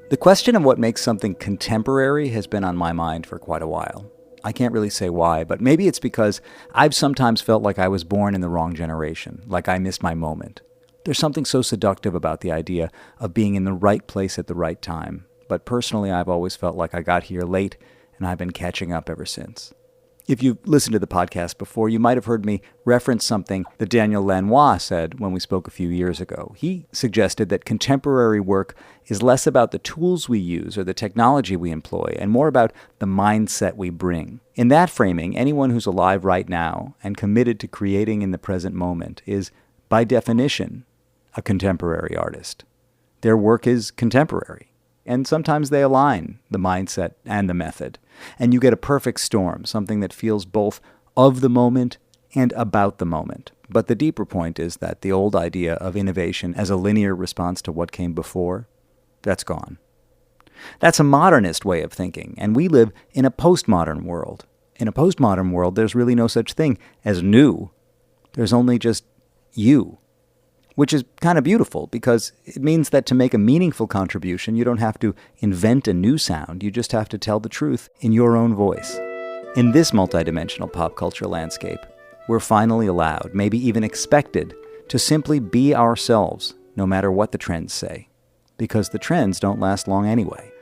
The question of what makes something contemporary has been on my mind for quite a while. I can't really say why, but maybe it's because I've sometimes felt like I was born in the wrong generation, like I missed my moment. There's something so seductive about the idea of being in the right place at the right time, but personally I've always felt like I got here late and I've been catching up ever since. If you've listened to the podcast before, you might have heard me reference something that Daniel Lanois said when we spoke a few years ago. He suggested that contemporary work is less about the tools we use or the technology we employ, and more about the mindset we bring. In that framing, anyone who's alive right now and committed to creating in the present moment is, by definition, a contemporary artist. Their work is contemporary. And sometimes they align the mindset and the method. And you get a perfect storm, something that feels both of the moment and about the moment. But the deeper point is that the old idea of innovation as a linear response to what came before, that's gone. That's a modernist way of thinking, and we live in a postmodern world. In a postmodern world, there's really no such thing as new. There's only just you. Which is kind of beautiful because it means that to make a meaningful contribution, you don't have to invent a new sound. You just have to tell the truth in your own voice. In this multidimensional pop culture landscape, we're finally allowed, maybe even expected, to simply be ourselves, no matter what the trends say. Because the trends don't last long anyway.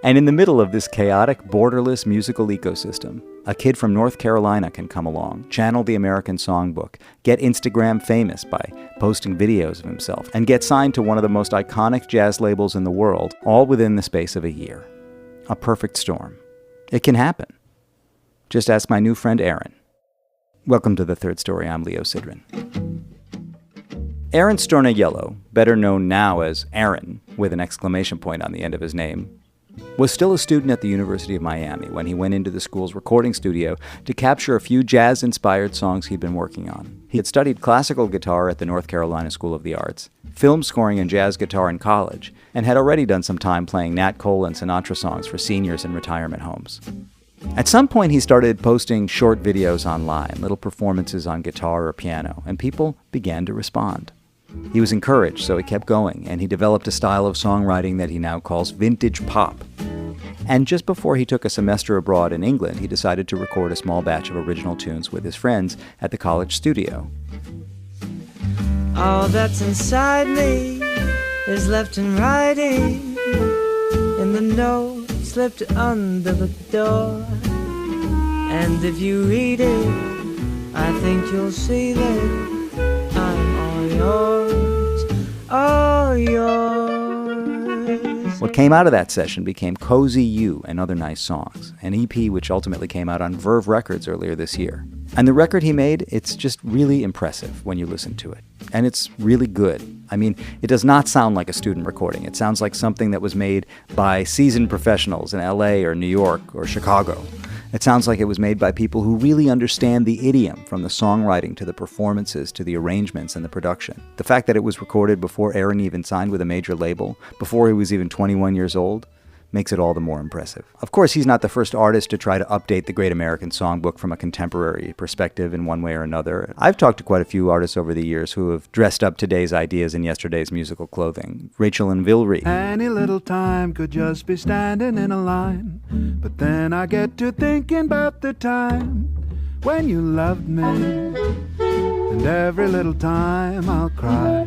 And in the middle of this chaotic, borderless musical ecosystem, a kid from North Carolina can come along, channel the American songbook, get Instagram famous by posting videos of himself, and get signed to one of the most iconic jazz labels in the world, all within the space of a year. A perfect storm. It can happen. Just ask my new friend Aron. Welcome to The Third Story. I'm Leo Sidran. Aron Storniello, better known now as Aron, with an exclamation point on the end of his name, was still a student at the University of Miami when he went into the school's recording studio to capture a few jazz-inspired songs he'd been working on. He had studied classical guitar at the North Carolina School of the Arts, film scoring and jazz guitar in college, and had already done some time playing Nat Cole and Sinatra songs for seniors in retirement homes. At some point, he started posting short videos online, little performances on guitar or piano, and people began to respond. He was encouraged, so he kept going, and he developed a style of songwriting that he now calls vintage pop. And just before he took a semester abroad in England, he decided to record a small batch of original tunes with his friends at the college studio. All that's inside me is left in writing, in the note slipped under the door. And if you read it, I think you'll see that I'm all yours. What came out of that session became Cozy You and Other Nice Songs, an EP which ultimately came out on Verve Records earlier this year. And the record he made, it's just really impressive when you listen to it. And it's really good. I mean, it does not sound like a student recording. It sounds like something that was made by seasoned professionals in LA or New York or Chicago. It sounds like it was made by people who really understand the idiom, from the songwriting to the performances to the arrangements and the production. The fact that it was recorded before Aron even signed with a major label, before he was even 21 years old, makes it all the more impressive. Of course, he's not the first artist to try to update the Great American Songbook from a contemporary perspective in one way or another. I've talked to quite a few artists over the years who have dressed up today's ideas in yesterday's musical clothing. Rachel and Vilry. Any little time could just be standing in a line, but then I get to thinking about the time when you loved me, and every little time I'll cry.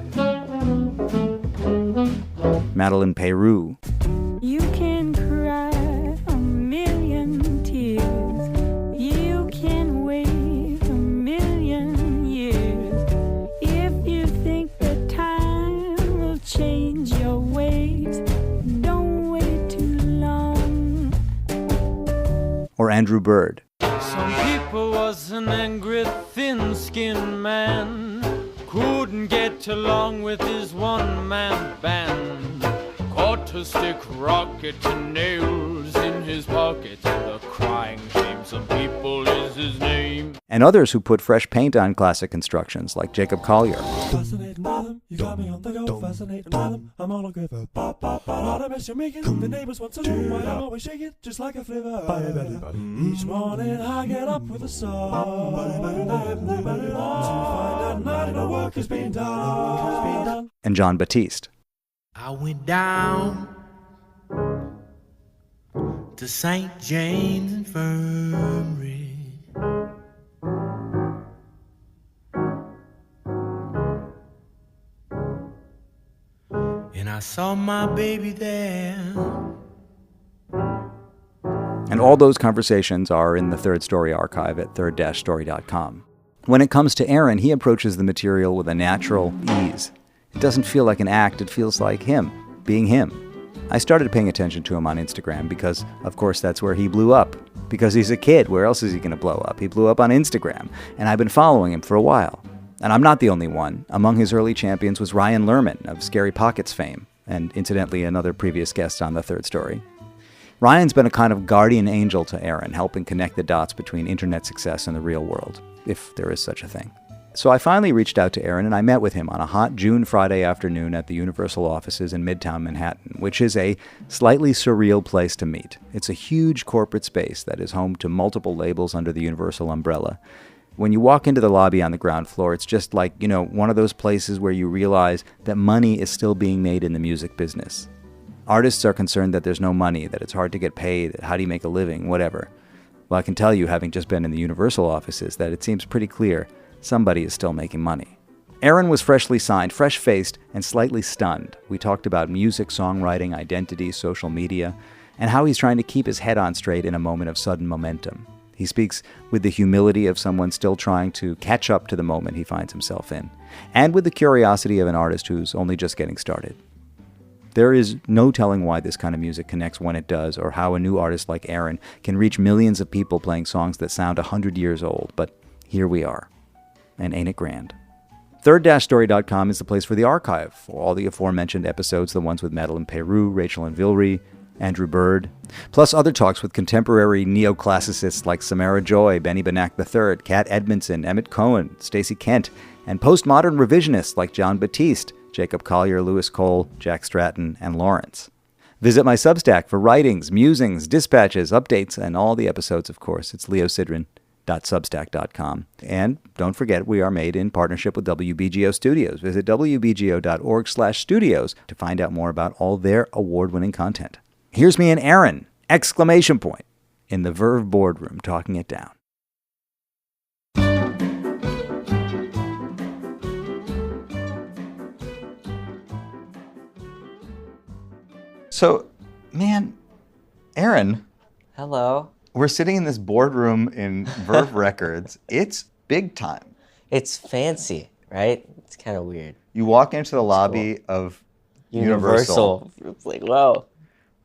Madeline Peru. You can cry a million tears. You can wait a million years. If you think that time will change your ways, don't wait too long. Or Andrew Bird. Some people was an angry, thin-skinned man, couldn't get along with his one-man band. Caught to stick rocket and nails in his pocket, and the crying shame some people is his name. And others who put fresh paint on classic constructions, like Jacob Collier. Fascinating rhythm, you got me on the go. Fascinating rhythm, I'm on a quiver. Pop, pop, pop, all the mess you're making. The neighbors want to know why I'm always shaking, just like a flivver. Each morning I get up with a song to find out not enough work has been done. And John Batiste. I went down to St. James Infirmary. And I saw my baby there. And all those conversations are in the Third Story archive at third-story.com. When it comes to Aron, he approaches the material with a natural ease. It doesn't feel like an act, it feels like him, being him. I started paying attention to him on Instagram because, of course, that's where he blew up. Because he's a kid, where else is he going to blow up? He blew up on Instagram, and I've been following him for a while. And I'm not the only one. Among his early champions was Ryan Lerman of Scary Pockets fame, and incidentally another previous guest on The Third Story. Ryan's been a kind of guardian angel to Aron, helping connect the dots between internet success and the real world, if there is such a thing. So I finally reached out to Aron and I met with him on a hot June Friday afternoon at the Universal offices in Midtown Manhattan, which is a slightly surreal place to meet. It's a huge corporate space that is home to multiple labels under the Universal umbrella. When you walk into the lobby on the ground floor, it's just like, one of those places where you realize that money is still being made in the music business. Artists are concerned that there's no money, that it's hard to get paid, how do you make a living, whatever. Well, I can tell you, having just been in the Universal offices, that it seems pretty clear somebody is still making money. Aron was freshly signed, fresh-faced, and slightly stunned. We talked about music, songwriting, identity, social media, and how he's trying to keep his head on straight in a moment of sudden momentum. He speaks with the humility of someone still trying to catch up to the moment he finds himself in, and with the curiosity of an artist who's only just getting started. There is no telling why this kind of music connects when it does, or how a new artist like Aron can reach millions of people playing songs that sound 100 years old, but here we are. And ain't it grand? Third-story.com is the place for the archive, for all the aforementioned episodes, the ones with Madeline Peru, Rachel and Vilry, Andrew Bird, plus other talks with contemporary neoclassicists like Samara Joy, Benny Benack III, Kat Edmondson, Emmett Cohen, Stacey Kent, and postmodern revisionists like John Batiste, Jacob Collier, Lewis Cole, Jack Stratton, and Lawrence. Visit my Substack for writings, musings, dispatches, updates, and all the episodes, of course. It's leosidran.substack.com. And don't forget, we are made in partnership with WBGO Studios. Visit wbgo.org/studios to find out more about all their award-winning content. Here's me and Aron, ! In the Verve boardroom, talking it down. So, man, Aron. Hello. We're sitting in this boardroom in Verve Records. It's big time. It's fancy, right? It's kind of weird. You walk into the lobby of Universal. It's like, whoa.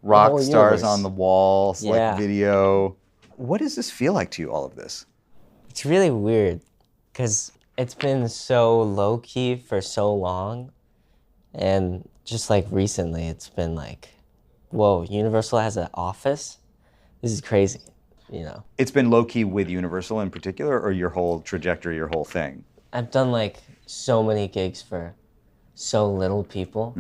Rock stars on the wall, Yeah. like video. What does this feel like to you, all of this? It's really weird because it's been so low-key for so long. And just like recently, it's been like, whoa, Universal has an office? This is crazy, It's been low-key with Universal in particular, or your whole trajectory, your whole thing? I've done like so many gigs for so little people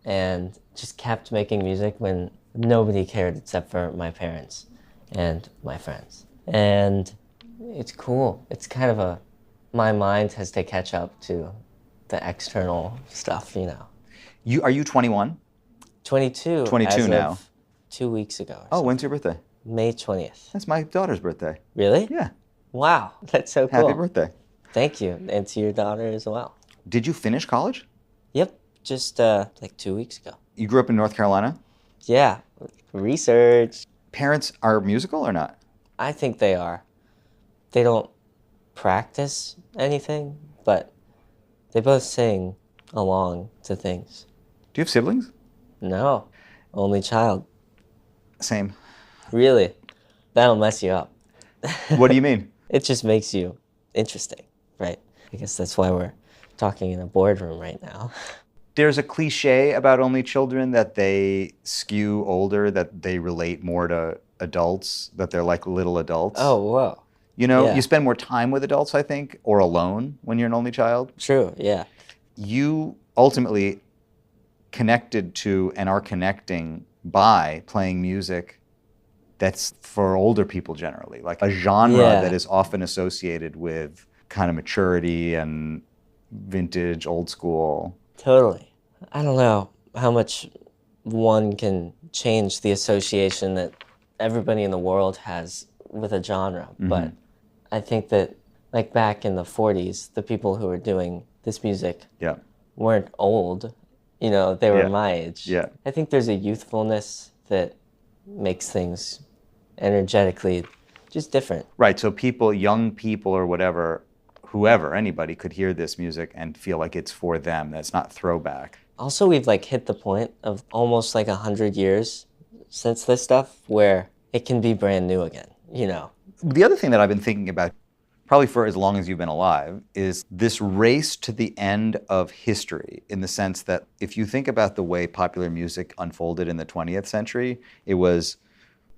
and just kept making music when nobody cared except for my parents and my friends. And it's cool. It's kind of my mind has to catch up to the external stuff, Are you 21? 22. 22 now. 2 weeks ago. Oh, when's your birthday? May 20th. That's my daughter's birthday. Really? Yeah. Wow, that's so cool. Happy birthday. Thank you, and to your daughter as well. Did you finish college? Yep, just like 2 weeks ago. You grew up in North Carolina? Yeah, research. Parents are musical or not? I think they are. They don't practice anything, but they both sing along to things. Do you have siblings? No, only child. Same. Really? That'll mess you up. What do you mean? It just makes you interesting, right? I guess that's why we're talking in a boardroom right now. There's a cliche about only children that they skew older, that they relate more to adults, that they're like little adults. Oh, whoa. You spend more time with adults, I think, or alone when you're an only child. True, yeah. You ultimately connected to and are connecting by playing music that's for older people generally, like a genre that is often associated with kind of maturity and vintage, old school. Totally. I don't know how much one can change the association that everybody in the world has with a genre. But I think that, like back in the 40s, the people who were doing this music Yeah. weren't old. You know, they were Yeah. my age. Yeah. I think there's a youthfulness that makes things energetically just different. Right. So people, young people or whatever, whoever, anybody could hear this music and feel like it's for them. That's not throwback. Also, we've like hit the point of almost like 100 years since this stuff where it can be brand new again, you know? The other thing that I've been thinking about, probably for as long as you've been alive, is this race to the end of history, in the sense that if you think about the way popular music unfolded in the 20th century, it was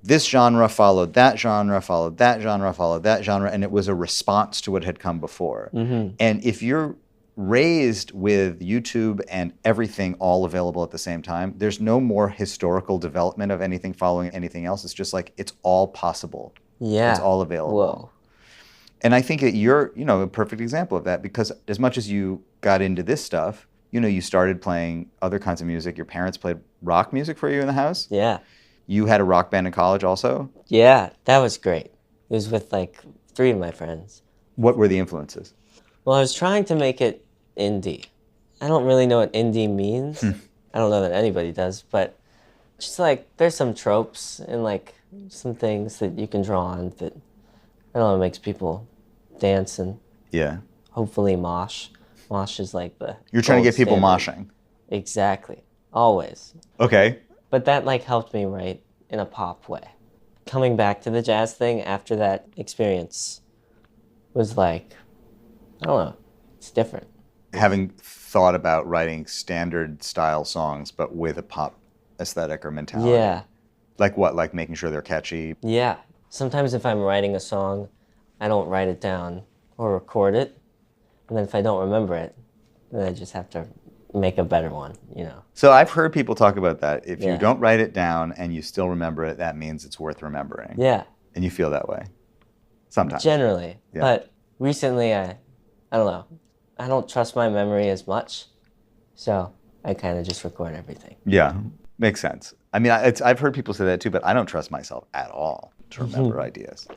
this genre followed that genre, followed that genre, followed that genre, and it was a response to what had come before. And if you're raised with YouTube and everything all available at the same time, there's no more historical development of anything following anything else. It's just like, it's all possible. Yeah. It's all available. Whoa. And I think that you're, you know, a perfect example of that, because as much as you got into this stuff, you know, you started playing other kinds of music. Your parents played rock music for you in the house. Yeah. You had a rock band in college also. Yeah, that was great. It was with like 3 of my friends. What were the influences? Well, I was trying to make it indie. I don't really know what indie means. I don't know that anybody does, but just like there's some tropes and like some things that you can draw on that, I don't know, makes people dance and Yeah. hopefully mosh. Mosh is like the You're trying to gold get people standard. moshing. Exactly. Always. Okay. But that like helped me write in a pop way. Coming back to the jazz thing after that experience was like, I don't know, it's different. Having thought about writing standard style songs, but with a pop aesthetic or mentality. Yeah. Like what? Like making sure they're catchy? Yeah. Sometimes if I'm writing a song, I don't write it down or record it. And then if I don't remember it, then I just have to make a better one, you know. So I've heard people talk about that. If you Yeah. don't write it down and you still remember it, that means it's worth remembering. Yeah. And you feel that way. Sometimes. Generally. Yeah. But recently I don't know. I don't trust my memory as much. So I kind of just record everything. Yeah. Makes sense. I mean, I've heard people say that too, but I don't trust myself at all to remember ideas.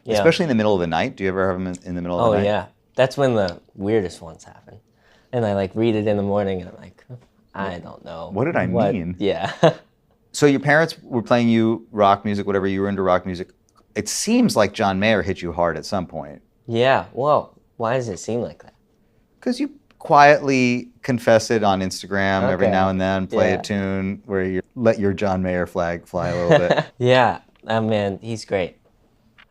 Yeah. Especially in the middle of the night. Do you ever have them in the middle of Oh, the night? yeah. That's when the weirdest ones happen. And I like read it in the morning and I'm like, I don't know. What did I mean? Yeah. So your parents were playing you rock music, whatever, you were into rock music. It seems like John Mayer hit you hard at some point. Yeah. Whoa. Why does it seem like that? Because you quietly confess it on Instagram every Okay. now and then, play Yeah. a tune where you let your John Mayer flag fly a little bit. Yeah. Oh, man, he's great.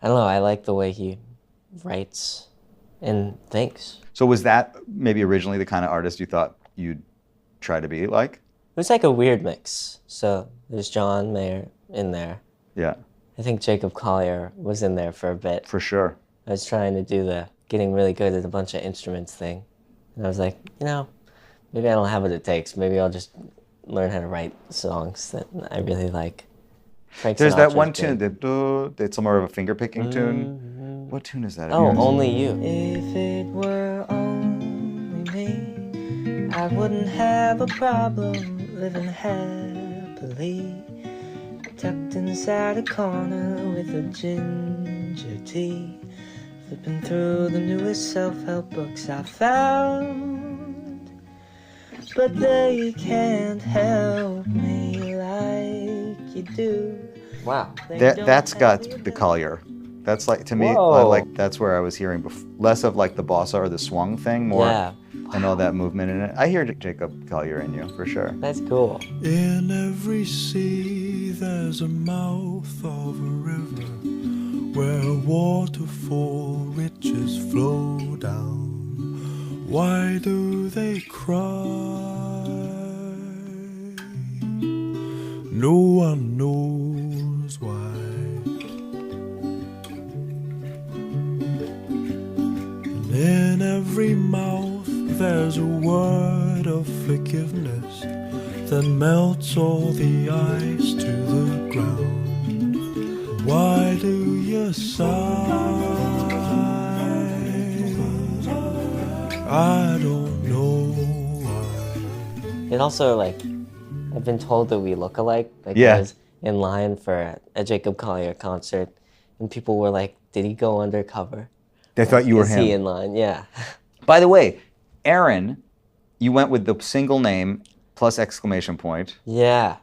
I don't know. I like the way he writes and thinks. So was that maybe originally the kind of artist you thought you'd try to be like? It was like a weird mix. So there's John Mayer in there. Yeah, I think Jacob Collier was in there for a bit. for sure. I was trying to do the getting really good at a bunch of instruments thing. And I was like, you know, maybe I don't have what it takes. Maybe I'll just learn how to write songs that I really like. Frank There's that Sinatra's one big. tune, it's more of a finger picking tune. What tune is that? Oh, again? Only You. If it were only me, I wouldn't have a problem living happily, tucked inside a corner with a ginger tea, flipping through the newest self-help books I found. But they can't help me like you do. Wow. They That's don't got have the Collier. That's like, to me, Whoa. like that's where I was hearing less of like the bossa or the swung thing, more Yeah. and all that movement in it. I hear Jacob Collier in you, for sure. That's cool. In every sea there's a mouth of a river where waterfall riches flow down. Why do they cry? No one knows why. And in every mouth there's a word of forgiveness that melts all the ice to the ground. Why do you sigh? I don't know why. It also, like, I I've been told that we look alike. Like Yeah. I was in line for a Jacob Collier concert, and people were like, "Did he go undercover? They thought you were Is he him. in line?" Yeah. By the way, Aron, you went with the single name plus exclamation point. Yeah.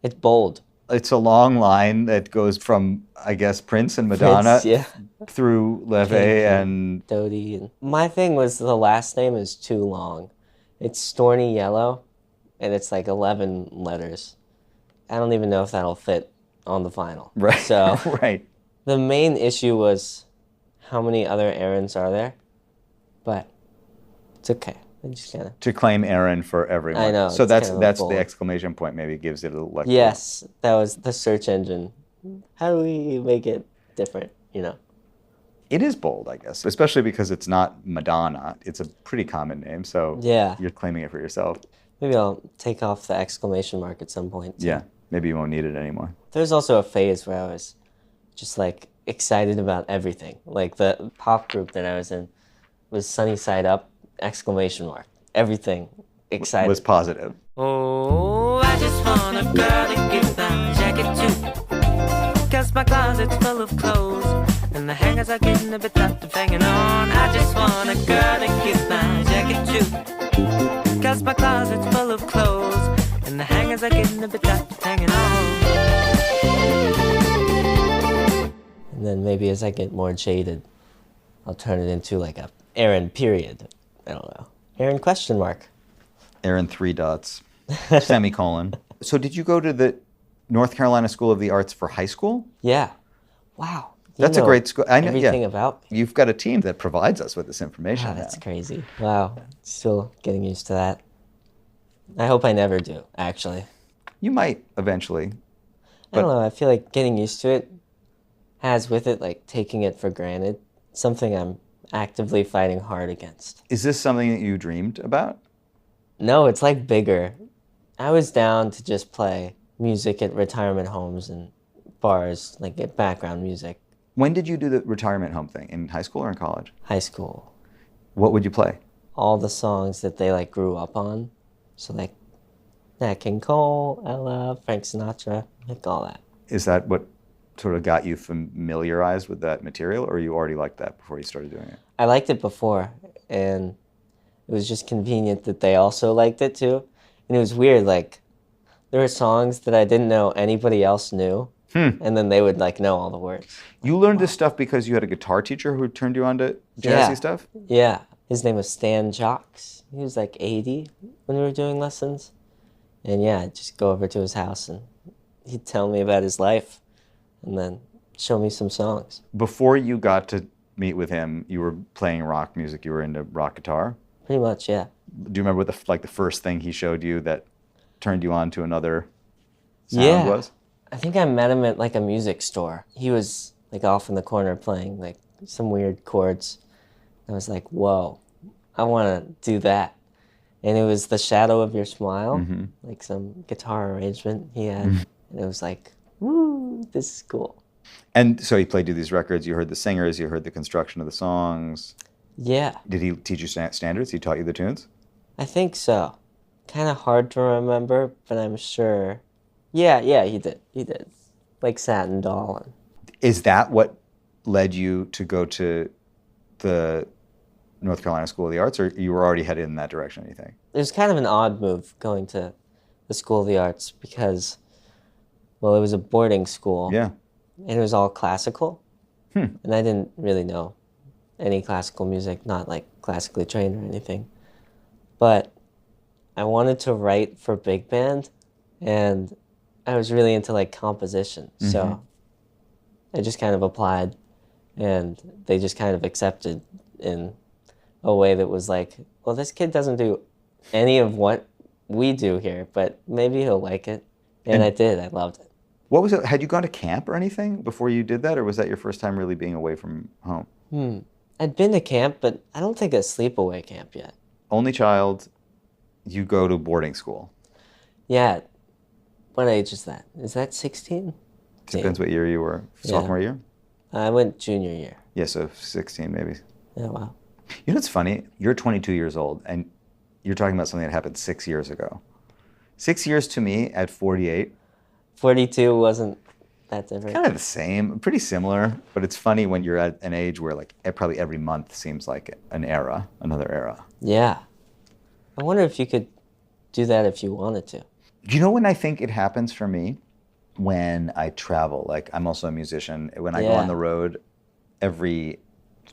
It's bold. It's a long line that goes from, I guess, Prince and Madonna Prince, yeah. through Leve Pink and... Dodie. And my thing was the last name is too long. It's Storny Yellow, and it's like 11 letters. I don't even know if that'll fit on the vinyl. Right. So Right. the main issue was how many other Arons are there, but it's okay. I just kind of... To claim Aron for everyone. I know, So it's that's kind of that's bold. the exclamation point maybe gives it a little... Yes, that was the search engine. How do we make it different, you know? It is bold, I guess, especially because it's not Madonna. It's a pretty common name, so Yeah. you're claiming it for yourself. Maybe I'll take off the exclamation mark at some point. too. Yeah, maybe you won't need it anymore. There's also a phase where I was just like excited about everything. Like the pop group that I was in was Sunny Side Up, exclamation mark. Everything excited. Was positive. Oh, I just want a girl to give my jacket to. 'Cause my closet's full of clothes, and the hangers are getting a bit tough of hanging on. I just want a girl to give my jacket to. 'Cause my closet's full of clothes, and the hangers are getting a bit tough of hanging on. And then maybe as I get more jaded, I'll turn it into like a Aron period. I don't know. Aron question mark. Aron 3 dots, semicolon. So did you go to the North Carolina School of the Arts for high school? Yeah. Wow. You That's a know great school. I know, everything yeah. about me. You've got a team that provides us with this information. Wow, that's now. crazy. Wow. Still getting used to that. I hope I never do, actually. You might eventually. I don't know. I feel like getting used to it has with it like taking it for granted. Something I'm actively fighting hard against. Is this something that you dreamed about? No, it's like bigger. I was down to just play music at retirement homes and bars, like get background music. When did you do the retirement home thing? In high school or in college? High school. What would you play? All the songs that they like grew up on. So like Nat King Cole, Ella, Frank Sinatra, like all that. Is that what sort of got you familiarized with that material, or you already liked that before you started doing it? I liked it before, and it was just convenient that they also liked it too. And it was weird, like, there were songs that I didn't know anybody else knew, and then they would like know all the words. You learned this stuff because you had a guitar teacher who turned you on to jazzy Yeah. stuff? Yeah, his name was Stan Jocks. He was like 80 when we were doing lessons. And yeah, I'd just go over to his house and he'd tell me about his life and then show me some songs. Before you got to meet with him, you were playing rock music. You were into rock guitar. Pretty much, yeah. Do you remember what the first thing he showed you that turned you on to another sound was? I think I met him at like a music store. He was like off in the corner playing like some weird chords. I was like, whoa, I want to do that. And it was The Shadow of Your Smile, like some guitar arrangement he had. And it was like, woo, this is cool. And so he played you these records. You heard the singers. You heard the construction of the songs. Yeah, Did he teach you standards? He taught you the tunes? I think so. Kind of hard to remember, but I'm sure. Yeah, he did. He did. Like Satin Doll. Is that what led you to go to the North Carolina School of the Arts, or you were already headed in that direction, you think? It was kind of an odd move going to the School of the Arts because, well, it was a boarding school. Yeah. And it was all classical. And I didn't really know any classical music, not like classically trained or anything. But I wanted to write for big band, and I was really into like composition. So I just kind of applied, and they just kind of accepted in a way that was like, well, this kid doesn't do any of what we do here, but maybe he'll like it. And I did. I loved it. What was it? Had you gone to camp or anything before you did that, or was that your first time really being away from home? I'd been to camp, but I don't think a sleepaway camp yet. Only child, you go to boarding school. Yeah. What age is that? Is that 16? Depends what year you were. Sophomore year? I went junior year. Yeah, so 16 maybe. Yeah, wow. You know what's funny? You're 22 years old, and you're talking about something that happened 6 years ago. 6 years to me at 48. 42 wasn't that different. Kind of the same, pretty similar, but it's funny when you're at an age where like probably every month seems like an era, another era. Yeah. I wonder if you could do that if you wanted to. Do you know when I think it happens for me? When I travel. Like, I'm also a musician. When I go on the road, every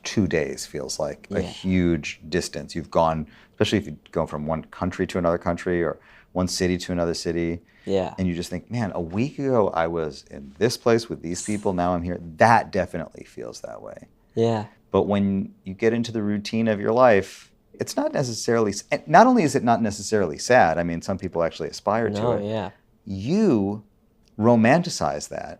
2 days feels like a huge distance. You've gone, especially if you go from one country to another country or one city to another city. Yeah. And you just think, man, a week ago I was in this place with these people, now I'm here. That definitely feels that way. Yeah. But when you get into the routine of your life, it's not necessarily, not only is it not necessarily sad, I mean, some people actually aspire to it. Yeah. You romanticize that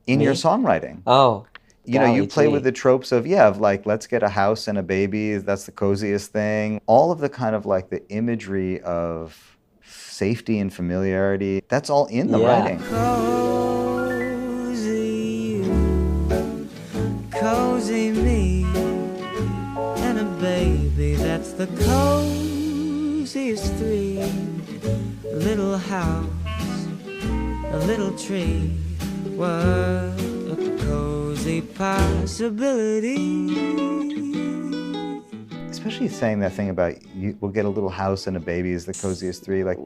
in your songwriting. Oh. You know, you play with the tropes of like, let's get a house and a baby, that's the coziest thing. All of the kind of like the imagery of safety and familiarity, that's all in the writing. Cozy you, cozy me, and a baby, that's the coziest three. A little house, a little tree, what a cozy possibility. Especially saying that thing about we'll get a little house and a baby is the coziest three. Like,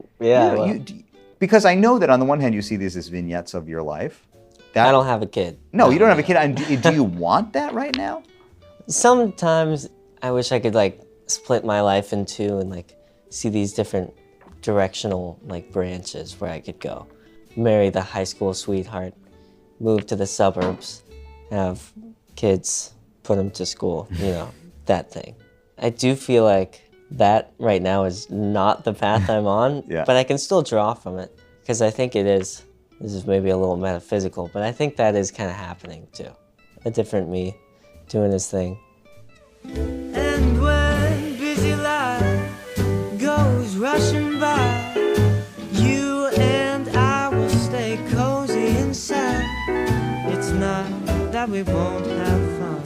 because I know that on the one hand you see these as vignettes of your life. I don't have a kid. No, you don't have a kid. And do you want that right now? Sometimes I wish I could like split my life in two and like see these different directional like branches where I could go. Marry the high school sweetheart, move to the suburbs, have kids, put them to school, you know, that thing. I do feel like that right now is not the path I'm on, but I can still draw from it because I think it is. This is maybe a little metaphysical, but I think that is kind of happening too. A different me doing his thing. And when busy life goes rushing by, you and I will stay cozy inside. It's not that we won't have fun,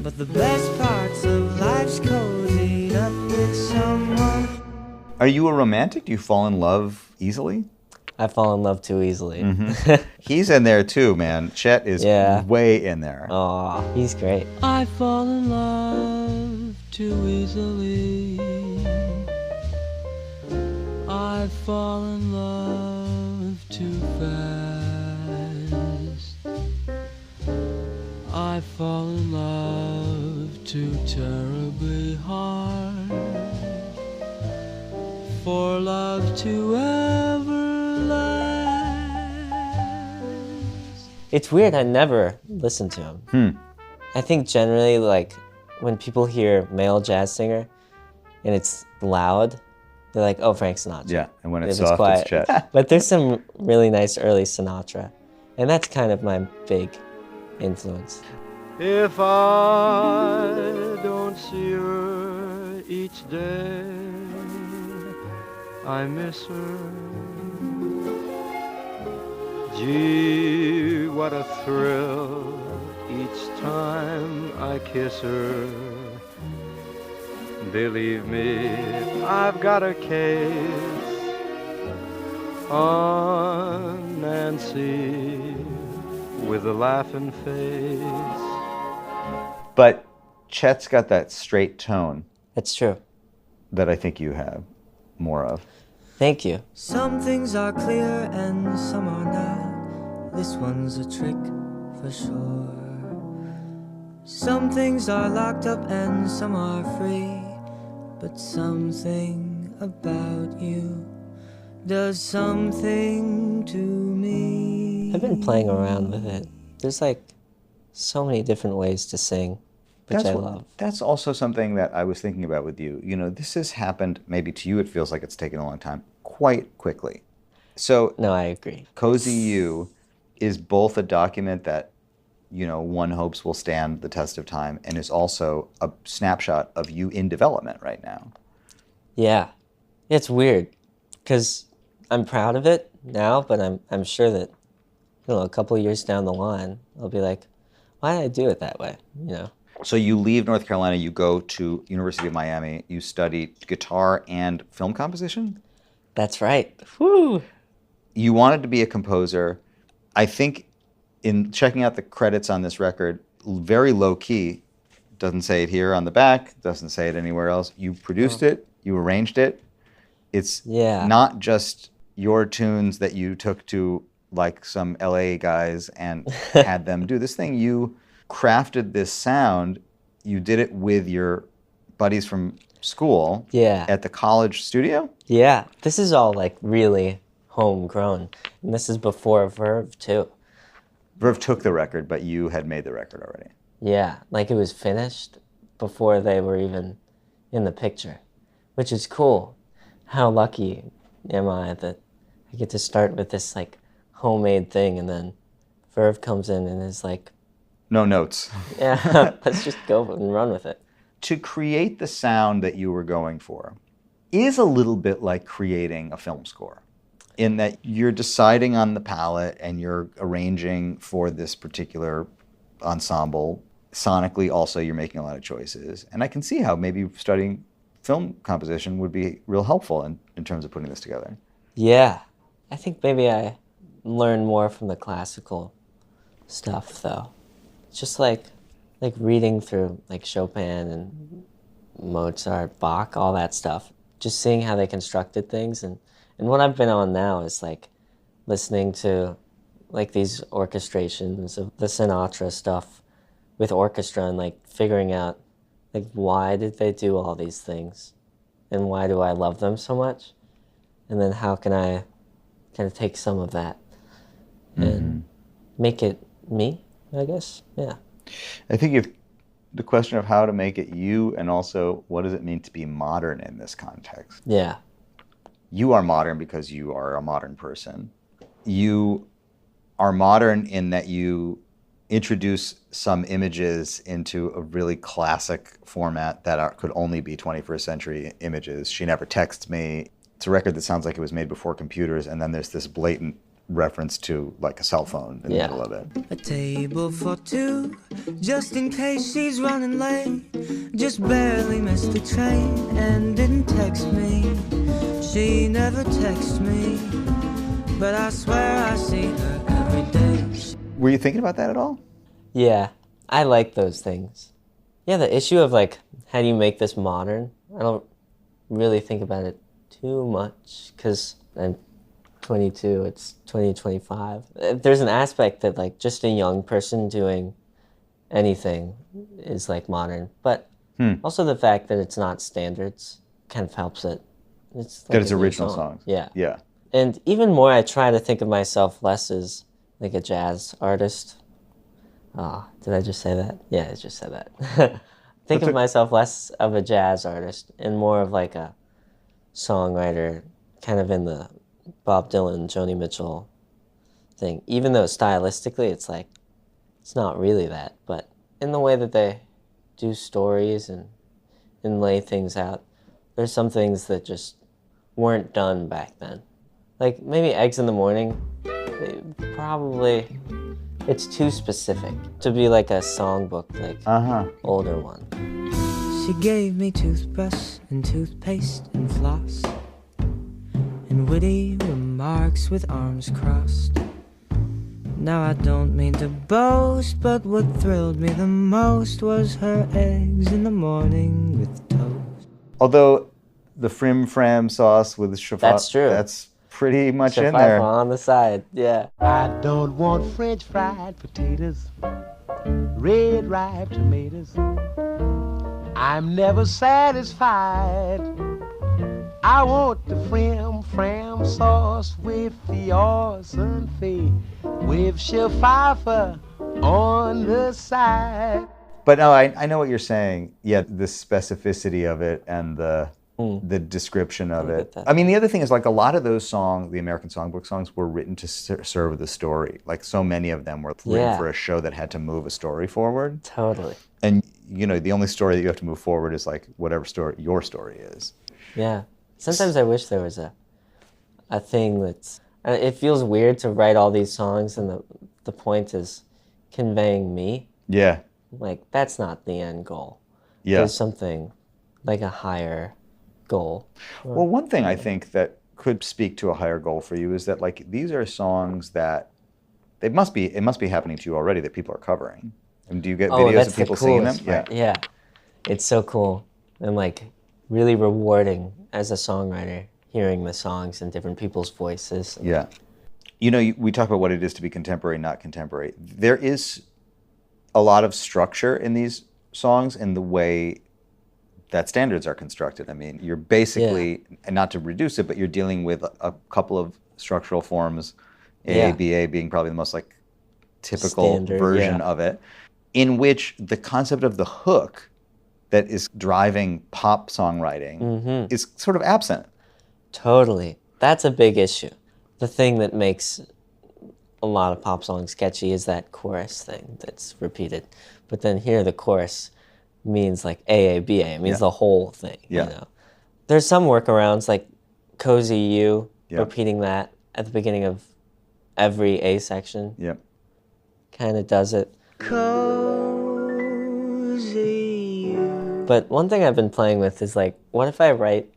but the best parts of life's cozied up with someone. Are you a romantic? Do you fall in love easily? I fall in love too easily. He's in there too, man. Chet is way in there. Aw, he's great. I fall in love too easily. I fall in love too fast. I fall in love too terribly hard for love to ever last. It's weird, I never listened to him. I think generally, like, when people hear male jazz singer and it's loud, they're like, oh, Frank Sinatra. Yeah, and when it's If soft, quiet. it's Chet. But there's some really nice early Sinatra, and that's kind of my big influence. If I don't see her each day, I miss her. Gee, what a thrill each time I kiss her. Believe me, I've got a case on Nancy with a laughing face. But Chet's got that straight tone. That's true. That I think you have more of. Thank you. Some things are clear and some are not. This one's a trick for sure. Some things are locked up and some are free. But something about you does something to me. I've been playing around with it. There's like so many different ways to sing, which I love. That's also something that I was thinking about with you. You know, this has happened, maybe to you it feels like it's taken a long time, quite quickly. So, no, I agree. Cozy You is both a document that, you know, one hopes will stand the test of time and is also a snapshot of you in development right now. Yeah. It's weird because I'm proud of it now, but I'm sure that, you know, a couple of years down the line, I'll be like, why did I do it that way, you know? So you leave North Carolina, you go to University of Miami, you study guitar and film composition? That's right. Woo! You wanted to be a composer. I think in checking out the credits on this record, very low key, doesn't say it here on the back, doesn't say it anywhere else. You produced it, you arranged it. It's not just your tunes that you took to like some LA guys and had them do this thing. You crafted this sound. You did it with your buddies from school at the college studio? Yeah, this is all like really homegrown. And this is before Verve too. Verve took the record, but you had made the record already. Yeah, like it was finished before they were even in the picture, which is cool. How lucky am I that I get to start with this like homemade thing, and then Verve comes in and is like, no notes. Yeah, let's just go and run with it. To create the sound that you were going for is a little bit like creating a film score, in that you're deciding on the palette and you're arranging for this particular ensemble. Sonically, also, you're making a lot of choices. And I can see how maybe studying film composition would be real helpful in terms of putting this together. Yeah. I think maybe I learned more from the classical stuff, though. It's just like reading through like Chopin and Mozart, Bach, all that stuff. Just seeing how they constructed things. And what I've been on now is like listening to like these orchestrations of the Sinatra stuff with orchestra and like figuring out like why did they do all these things and why do I love them so much, and then how can I kind of take some of that and make it me, I guess. Yeah, I think if the question of how to make it you, and also what does it mean to be modern in this context. Yeah, you are modern because you are a modern person. You are modern in that you introduce some images into a really classic format that could only be 21st century images. She Never Texts Me. It's a record that sounds like it was made before computers, and then there's this blatant reference to like a cell phone in the middle of it. A table for two, just in case she's running late. Just barely missed the train and didn't text me. She never texts me, but I swear I see her every day. Were you thinking about that at all? Yeah, I like those things. Yeah, the issue of like, how do you make this modern? I don't really think about it too much because I'm 22, it's 2025. There's an aspect that like just a young person doing anything is like modern, but also the fact that it's not standards kind of helps it. It's like that it's original songs. Yeah. Yeah. And even more, I try to think of myself less as like a jazz artist. Oh, did I just say that? Yeah, I just said that. Think of myself less of a jazz artist and more of like a songwriter, kind of in the Bob Dylan, Joni Mitchell thing. Even though stylistically it's like, it's not really that, but in the way that they do stories and lay things out, there's some things that just weren't done back then. Like maybe Eggs in the Morning, probably it's too specific to be like a songbook, like older one. She gave me toothbrush and toothpaste and floss and witty remarks with arms crossed. Now I don't mean to boast, but what thrilled me the most was her eggs in the morning with toast. Although the frim fram sauce with shafat, that's true. That's pretty much in there. On the side, yeah. I don't want French fried potatoes, red ripe tomatoes. I'm never satisfied. I want the fram sauce with the awesome fee, with shaffa on the side. But no, I know what you're saying. Yeah, the specificity of it and the description of it. I mean, the other thing is like a lot of those songs, the American Songbook songs, were written to serve the story. Like so many of them were written for a show that had to move a story forward. Totally. And you know, the only story that you have to move forward is like whatever story your story is. Yeah. Sometimes I wish there was a thing that's, it feels weird to write all these songs and the point is conveying me. Yeah. Like that's not the end goal. Yeah. There's something like a higher goal. Well, one thing I think that could speak to a higher goal for you is that like these are songs that it must be happening to you already that people are covering. And do you get videos of people singing them? Yeah, it's so cool and like really rewarding as a songwriter hearing the songs in different people's voices. Yeah. You know, we talk about what it is to be contemporary, not contemporary. There is a lot of structure in these songs in the way that standards are constructed. I mean, you're basically, and not to reduce it, but you're dealing with a couple of structural forms, A, B, A being probably the most like typical standard version of it, in which the concept of the hook that is driving pop songwriting is sort of absent. Totally. That's a big issue. The thing that makes a lot of pop songs sketchy is that chorus thing that's repeated. But then here the chorus means like A, B, A. It means the whole thing. Yeah. You know? There's some workarounds like Cozy You, repeating that at the beginning of every A section. Yep. Kind of does it. Cozy you. But one thing I've been playing with is like, what if I write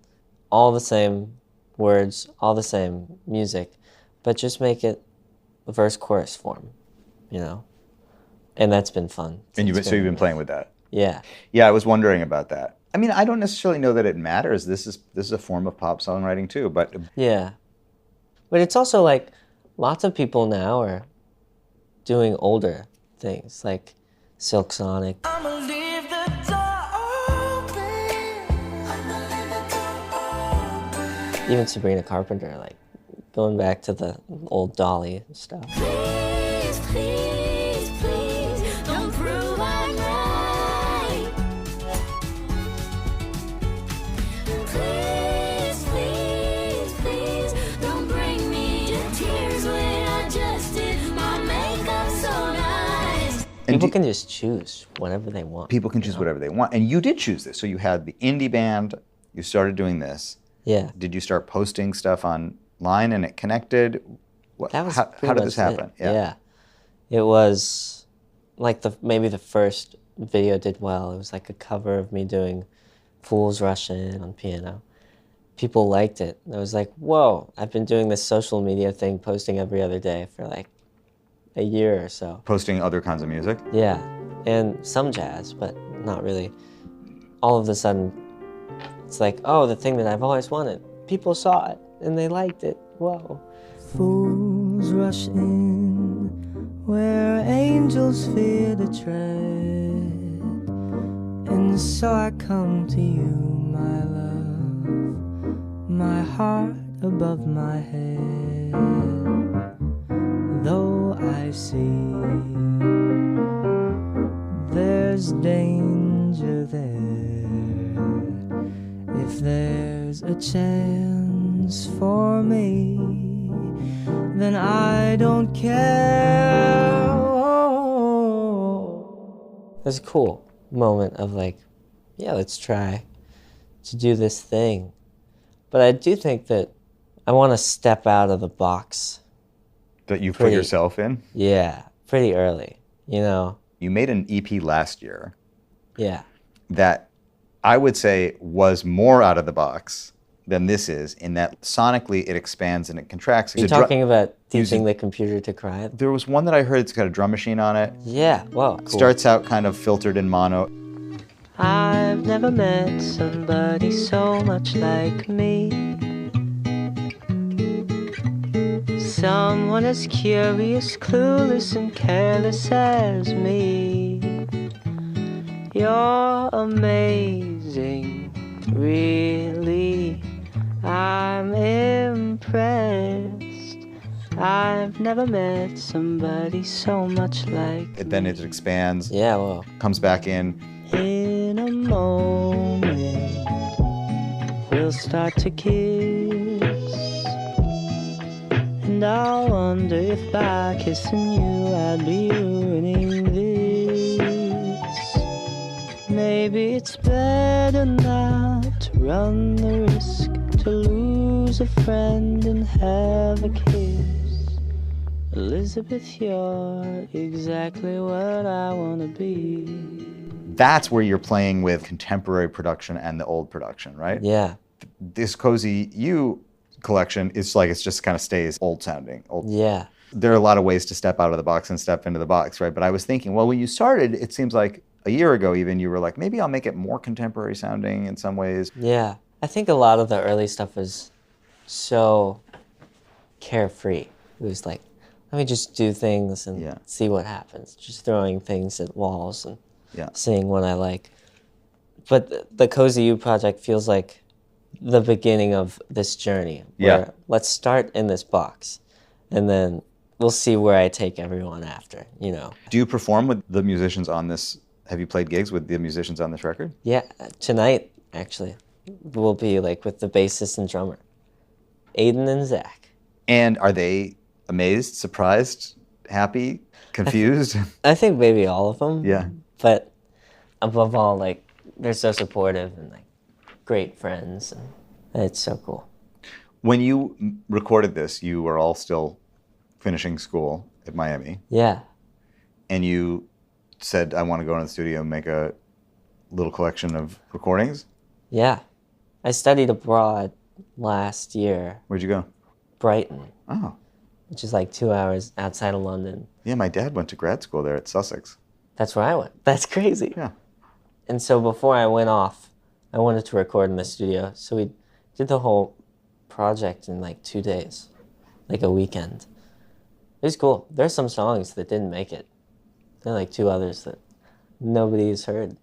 all the same words, all the same music, but just make it verse chorus form, you know? And that's been fun. And you've been playing with that? Yeah. Yeah, I was wondering about that. I mean, I don't necessarily know that it matters. This is a form of pop songwriting too, but Yeah. But it's also like lots of people now are doing older things like Silk Sonic. I'ma leave the door open. Even Sabrina Carpenter, like going back to the old Dolly stuff. Please, please, please, don't prove I'm right. Please, please, please, don't bring me to tears when I just did my makeup so nice. People can just choose whatever they want. people can choose whatever they want. And you did choose this. So you had the indie band, you started doing this. Yeah. Did you start posting stuff online and it connected? That was how pretty did this much happen? It. Yeah. It was like maybe the first video did well. It was like a cover of me doing Fools Rush In on piano. People liked it. I was like, whoa, I've been doing this social media thing, posting every other day for like a year or so. Posting other kinds of music? Yeah, and some jazz, but not really. All of a sudden, it's like, oh, the thing that I've always wanted. People saw it, and they liked it. Whoa. Fools rush in where angels fear to tread, and so I come to you, my love, my heart above my head. Though I see there's danger there, if there's a chance for me, then I don't care. There's a cool moment of like, yeah, let's try to do this thing. But I do think that I want to step out of the box. That you put yourself in? Yeah, pretty early, you know? You made an EP last year. Yeah. That I would say was more out of the box than this is, in that sonically it expands and it contracts. You're talking about teaching the computer to cry? There was one that I heard that's got a drum machine on it. Yeah, whoa, cool. Starts out kind of filtered in mono. I've never met somebody so much like me. Someone as curious, clueless, and careless as me. You're amazing, really. I'm impressed. I've never met somebody so much like me. Then it expands. Yeah, whoa. Comes back in. In a moment, we'll start to kiss. And I wonder if by kissing you I'd be ruining this. Maybe it's better not to run the risk to lose a friend and have a kiss. Elizabeth, you're exactly what I wanna be. That's where you're playing with contemporary production and the old production, right? Yeah. This Cozy You collection, it's like it's just kind of stays old sounding. Yeah. There are a lot of ways to step out of the box and step into the box, right? But I was thinking, well, when you started, it seems like a year ago even, you were like, maybe I'll make it more contemporary sounding in some ways. Yeah. I think a lot of the early stuff was so carefree. It was like, let me just do things and see what happens. Just throwing things at walls and seeing what I like. But the Cozy You project feels like the beginning of this journey. Where let's start in this box, and then we'll see where I take everyone after, you know. Do you perform with the musicians on this? Have you played gigs with the musicians on this record? Yeah, tonight, actually, we'll be like with the bassist and drummer, Aiden and Zach. And are they amazed, surprised, happy, confused? I think maybe all of them. Yeah. But above all, like, they're so supportive and like great friends, and it's so cool. When you recorded this, you were all still finishing school at Miami. Yeah. And you said, I want to go into the studio and make a little collection of recordings? Yeah. I studied abroad last year. Where'd you go? Brighton. Oh. Which is like 2 hours outside of London. Yeah, my dad went to grad school there at Sussex. That's where I went. That's crazy. Yeah. And so before I went off, I wanted to record in the studio. So we did the whole project in like 2 days, like a weekend. It was cool. There's some songs that didn't make it. There are like 2 others that nobody's heard.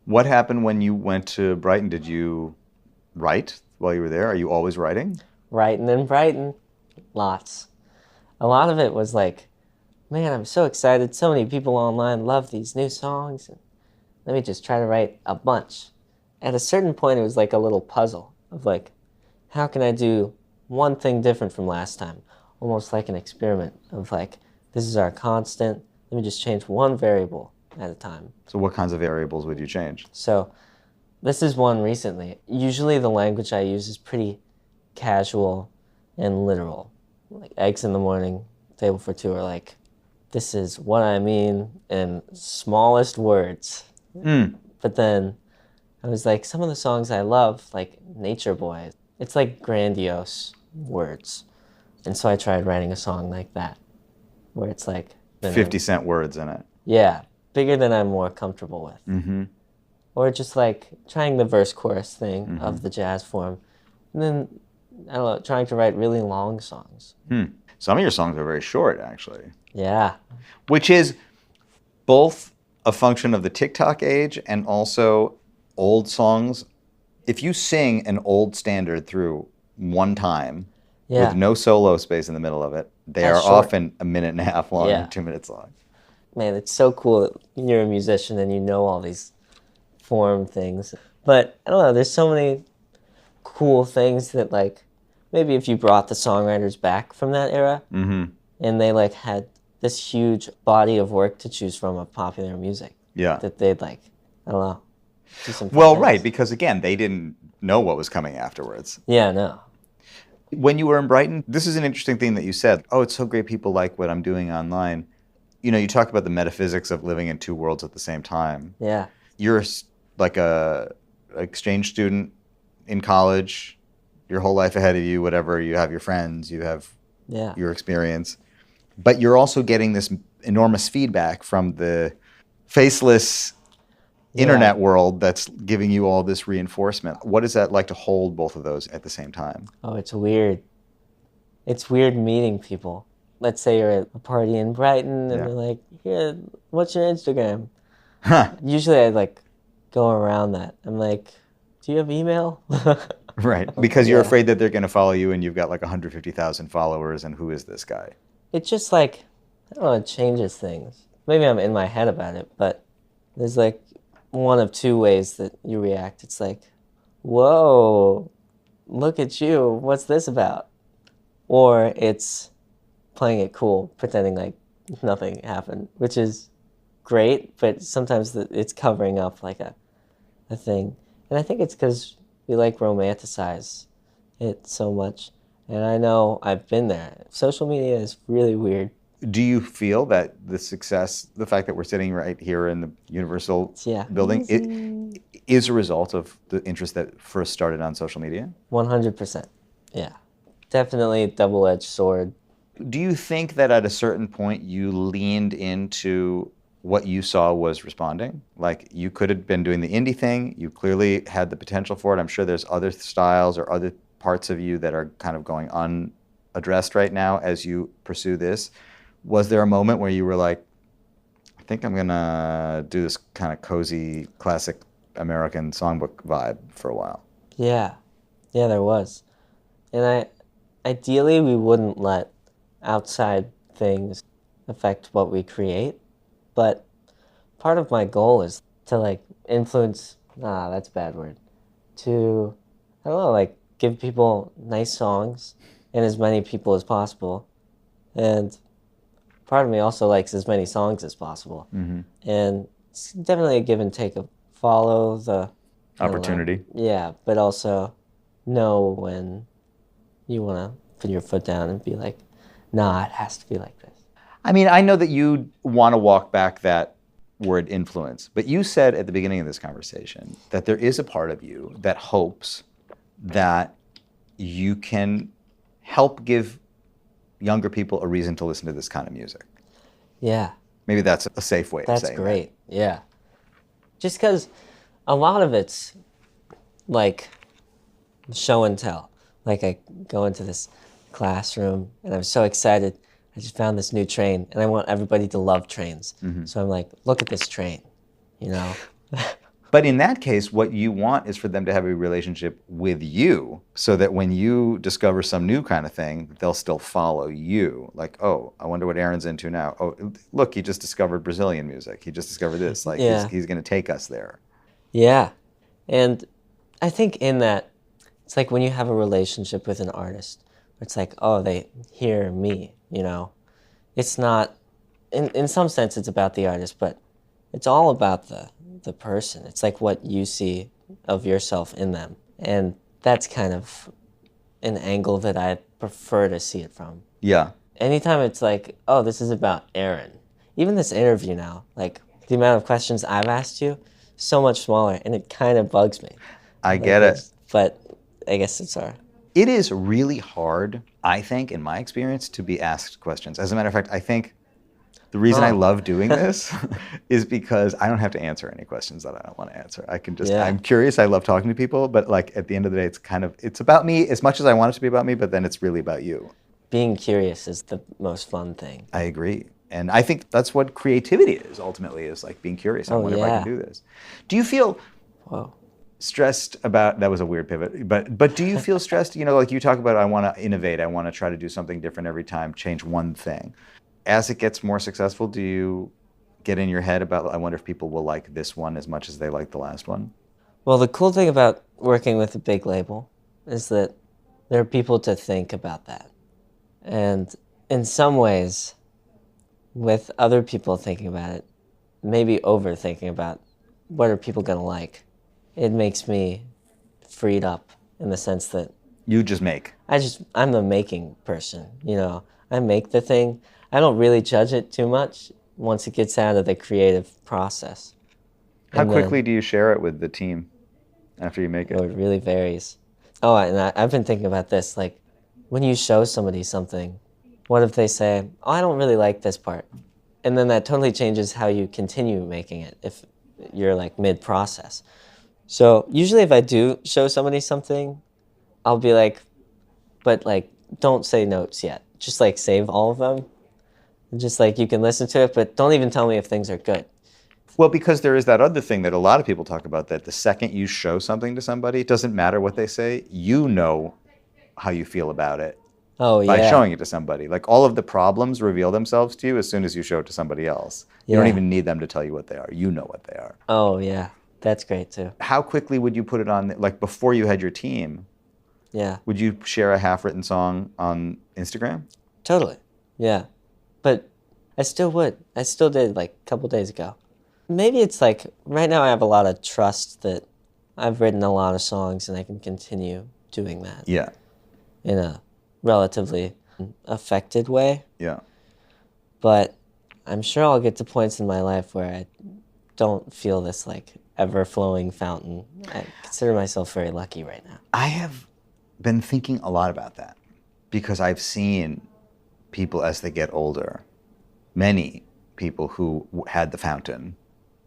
What happened when you went to Brighton? Did you write while you were there? Are you always writing? Writing in Brighton. Lots. A lot of it was like, man, I'm so excited. So many people online love these new songs. And let me just try to write a bunch. At a certain point, it was like a little puzzle of like, how can I do one thing different from last time? Almost like an experiment of like, this is our constant. Let me just change one variable at a time. So what kinds of variables would you change? So this is one recently. Usually the language I use is pretty casual and literal. Like eggs in the morning, table for two are like, this is what I mean in smallest words. But then I was like, some of the songs I love, like Nature Boy, it's like grandiose words. And so I tried writing a song like that, where it's like 50-cent words in it. Yeah, bigger than I'm more comfortable with. Mm-hmm. Or just like trying the verse-chorus thing of the jazz form. And then, I don't know, trying to write really long songs. Some of your songs are very short, actually. Yeah. Which is both a function of the TikTok age and also old songs. If you sing an old standard through one time with no solo space in the middle of it, they are often a minute and a half long, 2 minutes long. Man, it's so cool that you're a musician and you know all these form things. But I don't know, there's so many cool things that like, maybe if you brought the songwriters back from that era and they like had this huge body of work to choose from of popular music. Yeah. That they'd like, I don't know, do some Well, things. right, because again, they didn't know what was coming afterwards. Yeah, no. When you were in Brighton, this is an interesting thing that you said. Oh, it's so great people like what I'm doing online. You know, you talk about the metaphysics of living in two worlds at the same time. Yeah. You're like a exchange student in college, your whole life ahead of you, whatever. You have your friends, you have your experience. But you're also getting this enormous feedback from the faceless internet world that's giving you all this reinforcement. What is that like to hold both of those at the same time? Oh, it's weird. It's weird meeting people. Let's say you're at a party in Brighton and they're like, here, what's your Instagram? Usually I like go around that. I'm like, do you have email? Right, because you're afraid that they're going to follow you and you've got like 150,000 followers and who is this guy? It's just like, I don't know, it changes things. Maybe I'm in my head about it, but there's like one of two ways that you react. It's like, whoa, look at you, what's this about? Or it's playing it cool, pretending like nothing happened, which is great, but sometimes it's covering up like a thing. And I think it's because we like romanticize it so much. And I know I've been there. Social media is really weird. Do you feel that the success, the fact that we're sitting right here in the Universal building, it is a result of the interest that first started on social media? 100%. Yeah. definitely a double-edged sword. Do you think that at a certain point you leaned into what you saw was responding? Like you could have been doing the indie thing. You clearly had the potential for it. I'm sure there's other styles or other parts of you that are kind of going unaddressed right now as you pursue this. Was there a moment where you were like, I think I'm going to do this kind of cozy, classic American songbook vibe for a while? Yeah, there was. And ideally, we wouldn't let outside things affect what we create. But part of my goal is to like influence, that's a bad word, to, I don't know, like give people nice songs and as many people as possible. And part of me also likes as many songs as possible. Mm-hmm. And it's definitely a give and take of follow the Opportunity. Yeah, but also know when you want to put your foot down and be like, nah, it has to be like this. I mean, I know that you want to walk back that word influence, but you said at the beginning of this conversation that there is a part of you that hopes that you can help give younger people a reason to listen to this kind of music. Yeah. Maybe that's a safe way of saying That's great. Yeah. Just because a lot of it's like show and tell. Like I go into this classroom and I'm so excited. I just found this new train and I want everybody to love trains. Mm-hmm. So I'm like, look at this train, you know? But in that case, what you want is for them to have a relationship with you so that when you discover some new kind of thing, they'll still follow you. Like, oh, I wonder what Aron's into now. Oh, look, he just discovered Brazilian music. He just discovered this. Like, Yeah. he's going to take us there. Yeah. And I think in that, it's like when you have a relationship with an artist, it's like, oh, they hear me, you know? It's not, in some sense, it's about the artist, but it's all about the person. It's like what you see of yourself in them. And that's kind of an angle that I prefer to see it from. Yeah. Anytime it's like, oh, this is about Aron. Even this interview now, like the amount of questions I've asked you, so much smaller, and it kind of bugs me. I get it. But I guess it's our... It is really hard, I think, in my experience, to be asked questions. As a matter of fact, I think the reason I love doing this is because I don't have to answer any questions that I don't want to answer. I can just, I'm curious, I love talking to people, but like at the end of the day, it's about me as much as I want it to be about me, but then it's really about you. Being curious is the most fun thing. I agree. And I think that's what creativity is, ultimately, is like being curious. I wonder if I can do this. Do you feel stressed about, that was a weird pivot, but do you feel stressed, you know, like you talk about, I want to innovate, I want to try to do something different every time, change one thing. As it gets more successful, do you get in your head about, I wonder if people will like this one as much as they like the last one? Well, the cool thing about working with a big label is that there are people to think about that. And in some ways, with other people thinking about it, maybe overthinking about what are people going to like, it makes me freed up in the sense that... You just make. I'm the making person, you know. I make the thing. I don't really judge it too much once it gets out of the creative process. How quickly do you share it with the team after you make it? Oh, it really varies. Oh, and I've been thinking about this, like, when you show somebody something, what if they say, oh, I don't really like this part? And then that totally changes how you continue making it if you're, like, mid-process. So usually if I do show somebody something, I'll be like, but, like, don't say notes yet. Just, like, save all of them. Just, like, you can listen to it, but don't even tell me if things are good. Well, because there is that other thing that a lot of people talk about, that the second you show something to somebody, it doesn't matter what they say, you know how you feel about it by showing it to somebody. Like, all of the problems reveal themselves to you as soon as you show it to somebody else. You don't even need them to tell you what they are. You know what they are. Oh, yeah. That's great, too. How quickly would you put it on, like, before you had your team? Yeah. Would you share a half-written song on Instagram? Totally. Yeah. But I still would. I still did, like, a couple days ago. Maybe it's like, right now I have a lot of trust that I've written a lot of songs and I can continue doing that. Yeah. In a relatively affected way. Yeah. But I'm sure I'll get to points in my life where I don't feel this, like, ever-flowing fountain. I consider myself very lucky right now. I have been thinking a lot about that. because I've seen people as they get older, many people who had the fountain,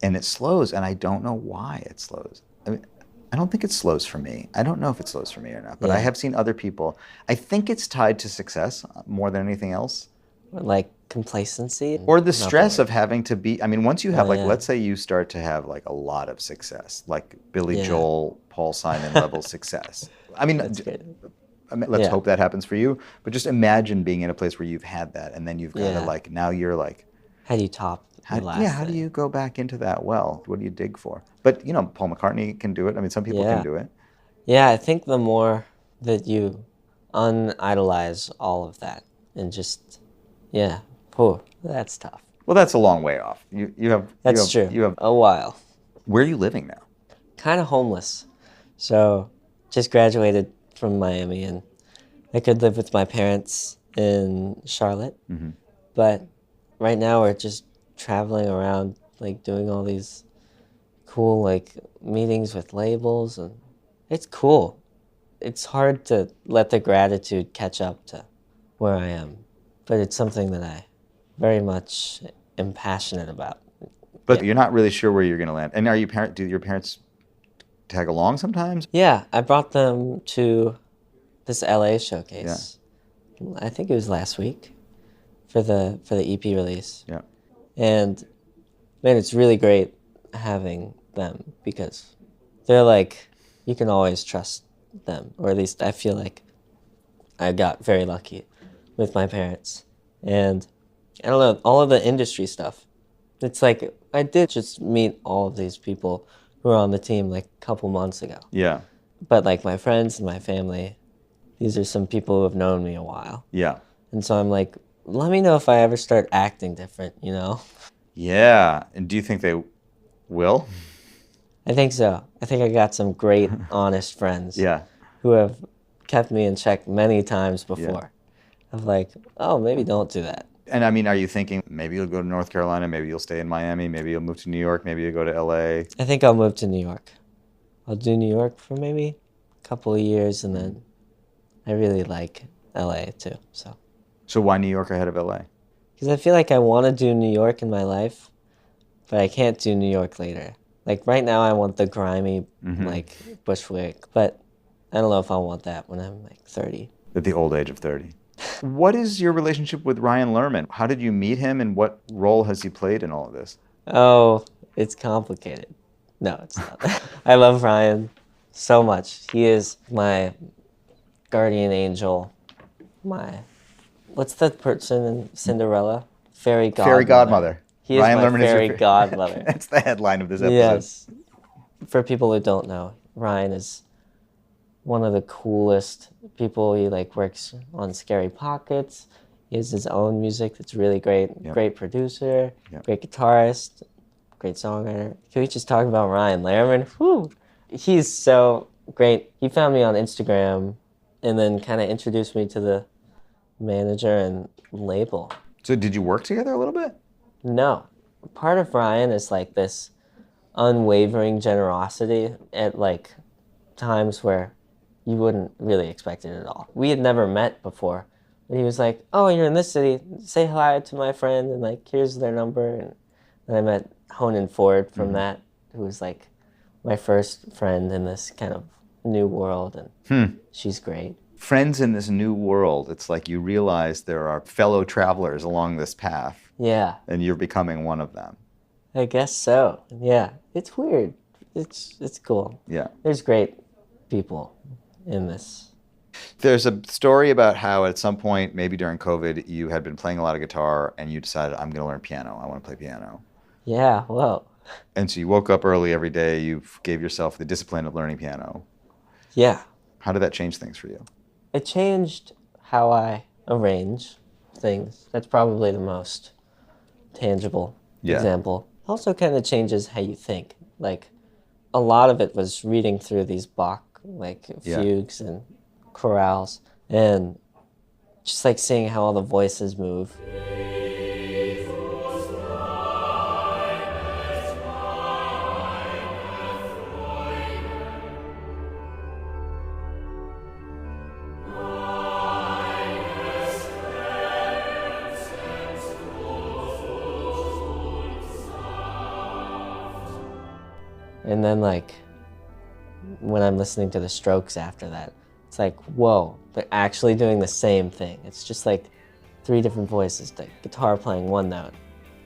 and it slows, and I don't know why it slows. I mean, I don't think it slows for me. I don't know if it slows for me or not, but I Yeah. have seen other people. I think it's tied to success more than anything else. Like complacency. Or the Not stress the of having to be, I mean, once you have, like, yeah. let's say you start to have, like, a lot of success, like Billy Yeah. Joel, Paul Simon level success. I mean, That's great. I mean, let's Yeah. hope that happens for you, but just imagine being in a place where you've had that, and then you've got to, Yeah. like, now you're like, How do you top how, the last yeah, how do thing? you go back into that well? What do you dig for? But, you know, Paul McCartney can do it. I mean, some people Yeah. can do it. Yeah, I think the more that you unidolize all of that and just, yeah, that's tough. Well, that's a long way off. You have, That's true. You have, A while. where are you living now? Kind of homeless. So just graduated from Miami and I could live with my parents in Charlotte. Mm-hmm. But right now we're just traveling around, like doing all these cool like meetings with labels, and it's cool. It's hard to let the gratitude catch up to where I am, but it's something that I very much am passionate about. But you're not really sure where you're going to land. And do your parents tag along sometimes? Yeah, I brought them to this LA showcase. I think it was last week for the EP release. Yeah. And man, it's really great having them because they're like, you can always trust them, or at least I feel like I got very lucky with my parents. And I don't know, all of the industry stuff. It's like I did just meet all of these people who were on the team like a couple months ago. Yeah. But like my friends and my family, these are some people who have known me a while. Yeah. And so I'm like, let me know if I ever start acting different, you know? Yeah. And do you think they will? I think so. I think I got some great, honest friends Yeah. who have kept me in check many times before. Of like, oh, maybe don't do that. And I mean, are you thinking maybe you'll go to North Carolina, maybe you'll stay in Miami, maybe you'll move to New York, maybe you'll go to LA? I think I'll move to New York. I'll do New York for maybe a couple of years, and then I really like LA too. So why New York ahead of LA? Because I feel like I want to do New York in my life, but I can't do New York later. Like right now I want the grimy, like Bushwick, but I don't know if I want that when I'm like 30. At the old age of 30. What is your relationship with Ryan Lerman? How did you meet him, and what role has he played in all of this? Oh, it's complicated. No, it's not. I love Ryan so much. He is my guardian angel. What's that person in Cinderella? Fairy godmother. Fairy godmother. He is Ryan my Lerman is your fairy godmother. That's the headline of this episode. Yes. For people who don't know, Ryan is one of the coolest people. He like works on Scary Pockets. He has his own music that's really great. Yep. Great producer, Yep. great guitarist, great songwriter. Can we just talk about Ryan Lerman? Whew. He's so great. He found me on Instagram and then kind of introduced me to the manager and label. So did you work together a little bit? No. Part of Ryan is like this unwavering generosity at like times where you wouldn't really expect it at all. We had never met before, but he was like, oh, you're in this city, say hi to my friend, and like, here's their number. And then I met Honan Ford from that, who was like my first friend in this kind of new world, and she's great. Friends in this new world, it's like you realize there are fellow travelers along this path, Yeah, and you're becoming one of them. I guess so. Yeah, it's weird. It's cool. Yeah. There's great people in this. There's a story about how at some point, maybe during COVID, you had been playing a lot of guitar and you decided, I'm going to learn piano. I want to play piano. Yeah, well, And so you woke up early every day. You gave yourself the discipline of learning piano. yeah. How did that change things for you? It changed how I arrange things. That's probably the most tangible example. Also kind of changes how you think. Like, a lot of it was reading through these Bach, like, fugues and chorales, and just, like, seeing how all the voices move. And then like when I'm listening to the Strokes after that, it's like, whoa, they're actually doing the same thing. It's just like 3 different voices, the guitar playing one note,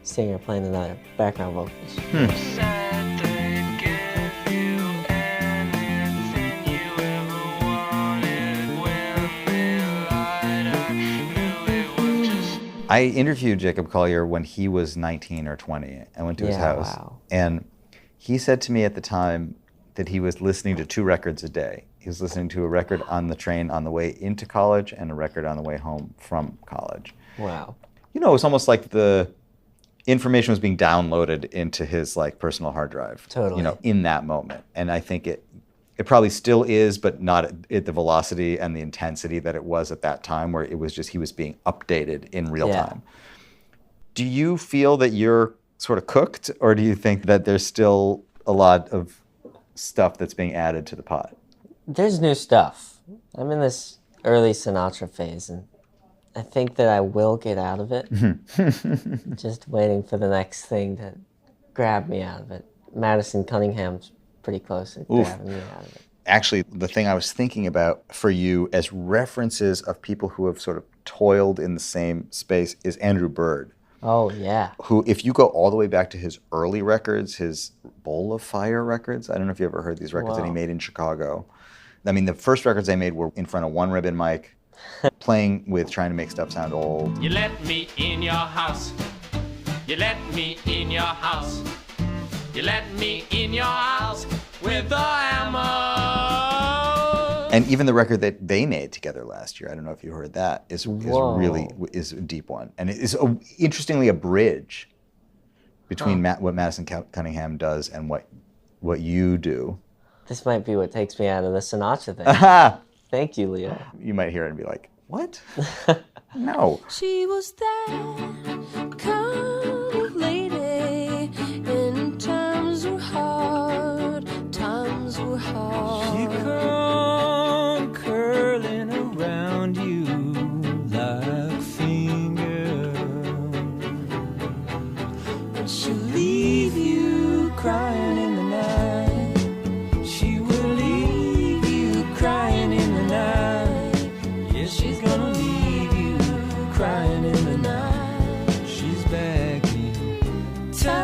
singer playing another, background vocals. I interviewed Jacob Collier when he was 19 or 20. I went to his house. Wow. And he said to me at the time that he was listening to 2 records a day. He was listening to a record on the train on the way into college and a record on the way home from college. Wow. You know, it was almost like the information was being downloaded into his like personal hard drive. Totally. You know, in that moment. And I think it probably still is, but not at the velocity and the intensity that it was at that time, where it was just he was being updated in real time. Do you feel that you're sort of cooked, or do you think that there's still a lot of stuff that's being added to the pot? There's new stuff. I'm in this early Sinatra phase, and I think that I will get out of it. Just waiting for the next thing to grab me out of it. Madison Cunningham's pretty close to grabbing me out of it. Actually, the thing I was thinking about for you as references of people who have sort of toiled in the same space is Andrew Bird. Oh, yeah. Who, if you go all the way back to his early records, his Bowl of Fire records, I don't know if you ever heard these records that he made in Chicago. I mean, the first records they made were in front of one ribbon mic, playing with trying to make stuff sound old. You let me in your house. You let me in your house. You let me in your house with a hammer. And even the record that they made together last year, I don't know if you heard that, is really a deep one. And it is interestingly a bridge between what Madison Cunningham does and what you do. This might be what takes me out of the Sinatra thing. Thank you, Leo. You might hear it and be like, what? No. She was that kind of lady, and times were hard, times were hard. She come curling around you like fingers, and she'll leave you crying in the night. She will leave you crying in the night. Yes, she's gonna leave you crying in the night. She's back in time,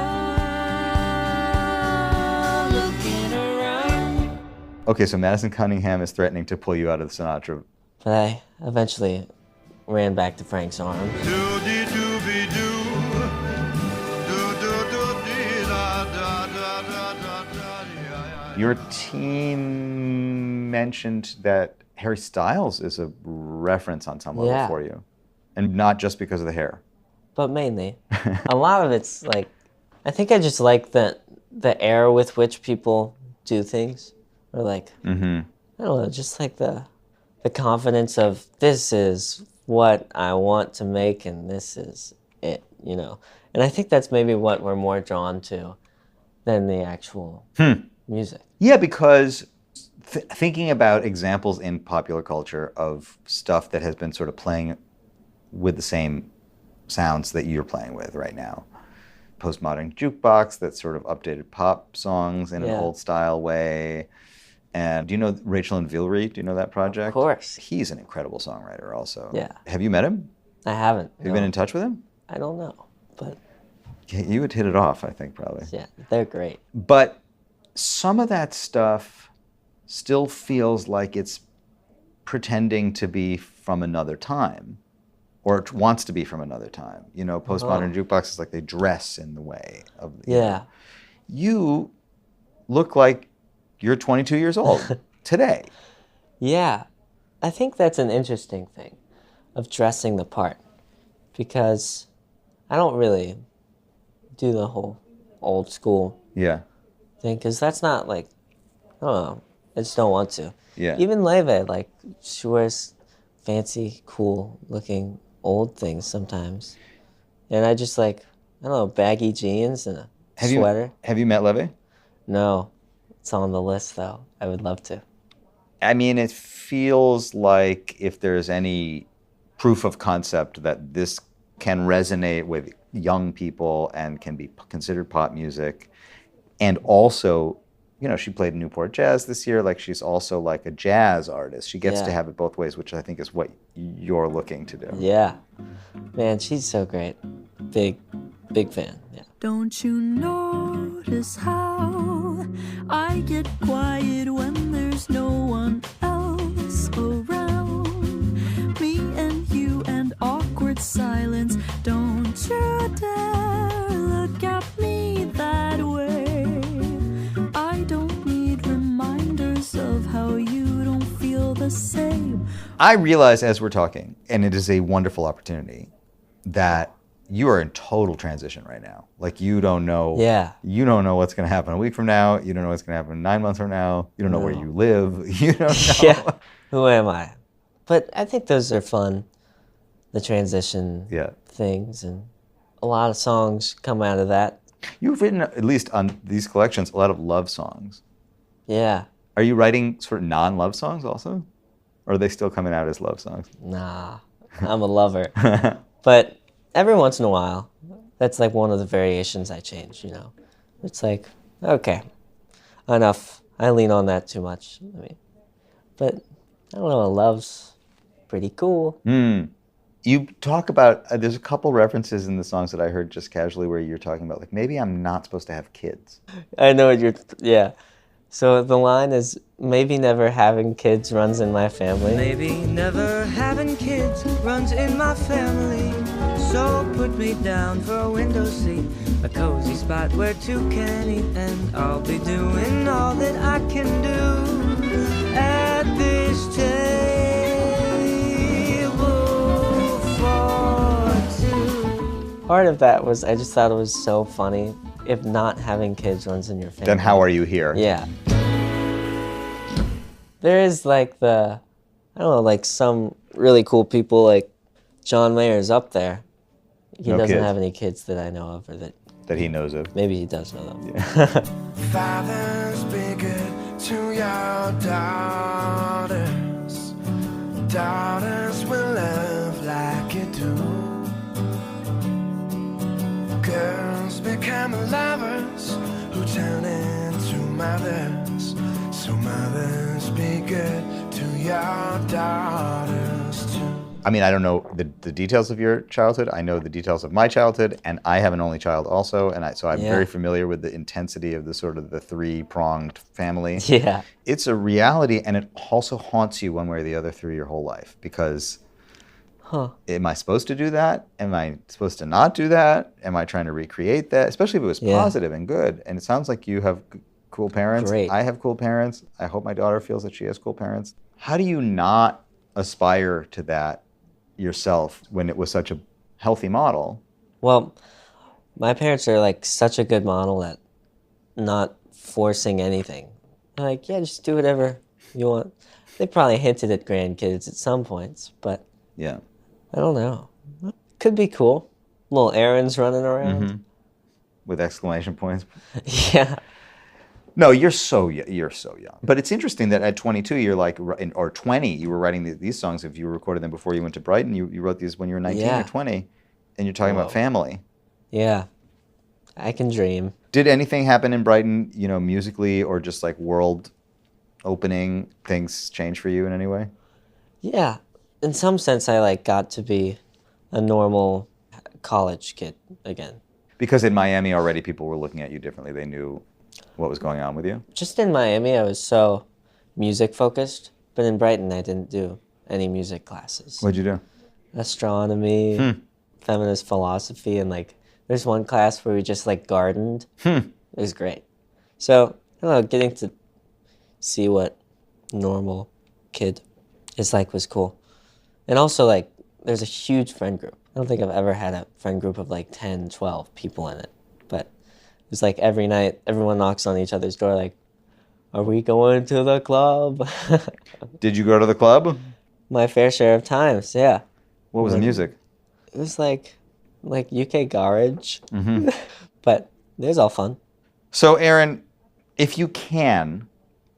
looking around. Okay, so Madison Cunningham is threatening to pull you out of the Sinatra. But I eventually ran back to Frank's arms. Your team mentioned that Harry Styles is a reference on some level for you. And not just because of the hair. But mainly. A lot of it's like, I think I just like the air with which people do things. Or like, I don't know, just like the confidence of this is what I want to make and this is it, you know. And I think that's maybe what we're more drawn to than the actual music. Yeah, because thinking about examples in popular culture of stuff that has been sort of playing with the same sounds that you're playing with right now. Postmodern jukebox that's sort of updated pop songs in an old style way. And do you know Rachel and Villery? Do you know that project? Of course. He's an incredible songwriter also. Yeah. Have you met him? I haven't. Have you been in touch with him? I don't know, but You would hit it off, I think, probably. yeah, they're great. But some of that stuff still feels like it's pretending to be from another time, or it wants to be from another time. You know, postmodern jukebox is like they dress in the way of. You look like you're 22 years old today. Yeah, I think that's an interesting thing of dressing the part, because I don't really do the whole old school thing, because that's not like, I don't know, I just don't want to. Yeah. Even Leve, like, she wears fancy, cool looking old things sometimes. And I just like, I don't know, baggy jeans and a sweater. Have you met Leve? No, it's on the list though. I would love to. I mean, it feels like if there's any proof of concept that this can resonate with young people and can be considered pop music, and also she played Newport Jazz this year. Like, she's also like a jazz artist. She gets to have it both ways, which I think is what you're looking to do. Yeah. Man, she's so great. Big fan. Yeah. Don't you notice how I get quiet when there's no one else around? Me and you and awkward silence. Don't you dare look at me that way. I don't need reminders of how you don't feel the same. I realize as we're talking, and it is a wonderful opportunity, that you are in total transition right now. Like, you don't know. Yeah. You don't know what's going to happen a week from now. You don't know what's going to happen 9 months from now. You don't know where you live. You don't know. Yeah. Who am I? But I think those are fun. The transition things, and a lot of songs come out of that. You've written, at least on these collections, a lot of love songs. Yeah. Are you writing sort of non-love songs also? Or are they still coming out as love songs? Nah, I'm a lover. But every once in a while, that's like one of the variations I change, It's like, okay, enough. I lean on that too much. But I don't know, love's pretty cool. You talk about, there's a couple references in the songs that I heard just casually where you're talking about, like, maybe I'm not supposed to have kids. I know what yeah. So the line is, maybe never having kids runs in my family. Maybe never having kids runs in my family. So put me down for a window seat, a cozy spot where two can eat, and I'll be doing all that I can do at this table for two. Part of that was, I just thought it was so funny. If not having kids runs in your family, Then how are you here? Yeah. There is like like some really cool people, like John Mayer's up there. He doesn't have any kids that I know of, or that he knows of. Maybe he does know them. Yeah. Fathers, be good to your daughters. Daughters will love like you do. Girls become lovers who turn into mothers. So mothers, be good to your daughters too. I mean, I don't know the details of your childhood. I know the details of my childhood, and I have an only child also, and so I'm very familiar with the intensity of the sort of the three-pronged family. Yeah. It's a reality, and it also haunts you one way or the other through your whole life, because am I supposed to do that? Am I supposed to not do that? Am I trying to recreate that? Especially if it was positive and good. And it sounds like you have cool parents. Great. I have cool parents. I hope my daughter feels that she has cool parents. How do you not aspire to that yourself when it was such a healthy model? Well, my parents are like such a good model at not forcing anything. They're like, yeah, just do whatever you want. They probably hinted at grandkids at some points, but yeah, I don't know. Could be cool. Little Aron's running around. With exclamation points. Yeah. No, you're so young. But it's interesting that at 22, you're like, or 20, you were writing these songs. If you recorded them before you went to Brighton, you wrote these when you were 19 or 20, and you're talking about family. Yeah, I can dream. Did anything happen in Brighton, musically or just like world opening, things change for you in any way? Yeah, in some sense, I got to be a normal college kid again. Because in Miami already, people were looking at you differently. They knew what was going on with you? Just in Miami, I was so music focused, but in Brighton, I didn't do any music classes. What'd you do? Astronomy, feminist philosophy, and there's one class where we just gardened. It was great. So, I don't know, getting to see what normal kid is like was cool. And also, there's a huge friend group. I don't think I've ever had a friend group of 10, 12 people in it. But it's every night, everyone knocks on each other's door are we going to the club? Did you go to the club? My fair share of times, yeah. What was the music? It was like UK garage. But it was all fun. So, Aron, if you can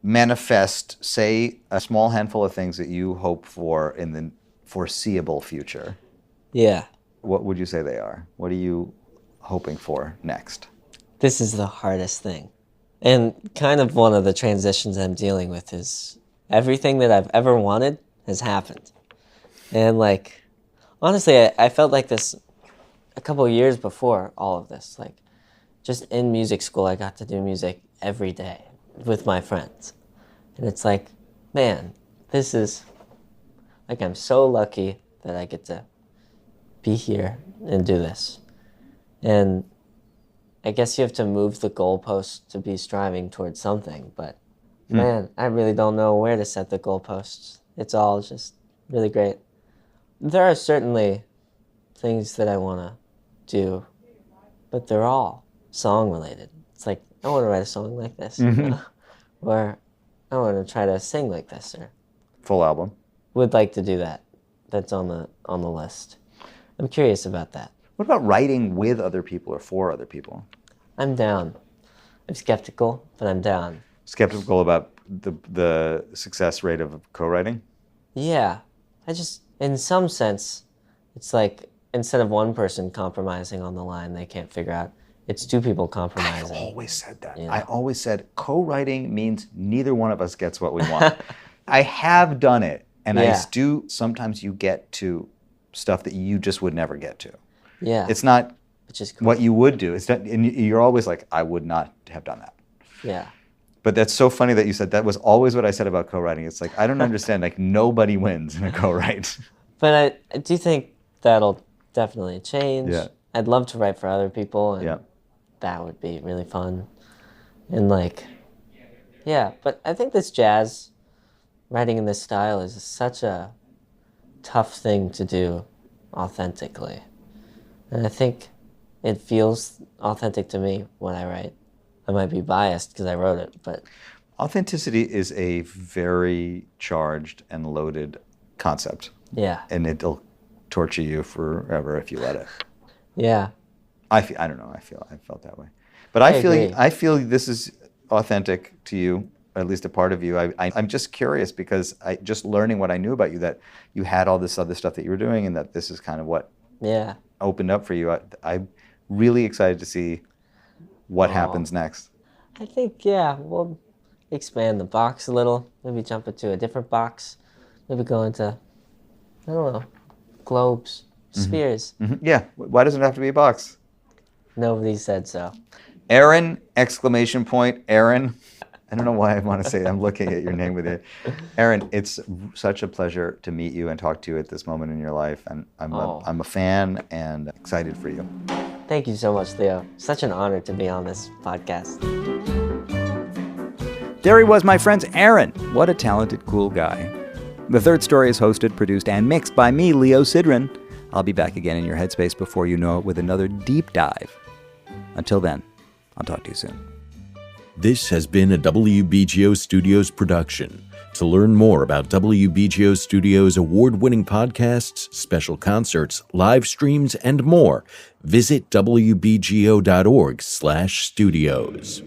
manifest, say, a small handful of things that you hope for in the foreseeable future. Yeah. What would you say they are? What are you hoping for next? This is the hardest thing. And kind of one of the transitions I'm dealing with is everything that I've ever wanted has happened. And like, honestly, I felt like this a couple of years before all of this. Like, just in music school, I got to do music every day with my friends. And it's like, man, this is, like, I'm so lucky that I get to be here and do this. And I guess you have to move the goalposts to be striving towards something, but man, I really don't know where to set the goalposts. It's all just really great. There are certainly things that I want to do, but they're all song related. It's like, I want to write a song like this, you know? Or I want to try to sing like this, or Full album. would like to do that. That's on the list. I'm curious about that. What about writing with other people or for other people? I'm down. I'm skeptical, but I'm down. Skeptical about the success rate of co-writing? Yeah. I just, in some sense, it's like instead of one person compromising on the line they can't figure out, it's two people compromising. I always said that. You know? I always said co-writing means neither one of us gets what we want. I have done it, and Yeah. I do. Sometimes you get to stuff that you just would never get to. Yeah. It's not which is cool. what you would do. It's not, and you're always like, I would not have done that. Yeah. But that's so funny that you said that was always what I said about co-writing. It's like, I don't understand. Like, nobody wins in a co-write. But I do think that'll definitely change. Yeah. I'd love to write for other people, and Yeah. that would be really fun. And like, yeah, but I think this jazz writing in this style is such a tough thing to do authentically. And I think it feels authentic to me when I write. I might be biased because I wrote it, but Authenticity is a very charged and loaded concept. yeah. And it'll torture you forever if you let it. Yeah. I don't know. I felt that way. But I agree. feel this is authentic to you, or at least a part of you. I'm just curious because just learning what I knew about you, that you had all this other stuff that you were doing, and that this is kind of what Yeah. opened up for you. I'm really excited to see what happens next. I think, yeah, we'll expand the box a little. Maybe jump into a different box. Maybe go into, I don't know, globes, spheres. Yeah. Why doesn't it have to be a box? Nobody said so. Aron, exclamation point, Aron. I don't know why I want to say that. I'm looking at your name with it. Aron, it's such a pleasure to meet you and talk to you at this moment in your life. And I'm a fan and excited for you. Thank you so much, Leo. Such an honor to be on this podcast. There he was, my friends. Aron. What a talented, cool guy. The Third Story is hosted, produced, and mixed by me, Leo Sidran. I'll be back again in your headspace before you know it with another deep dive. Until then, I'll talk to you soon. This has been a WBGO Studios production. To learn more about WBGO Studios' award-winning podcasts, special concerts, live streams, and more, visit wbgo.org/studios.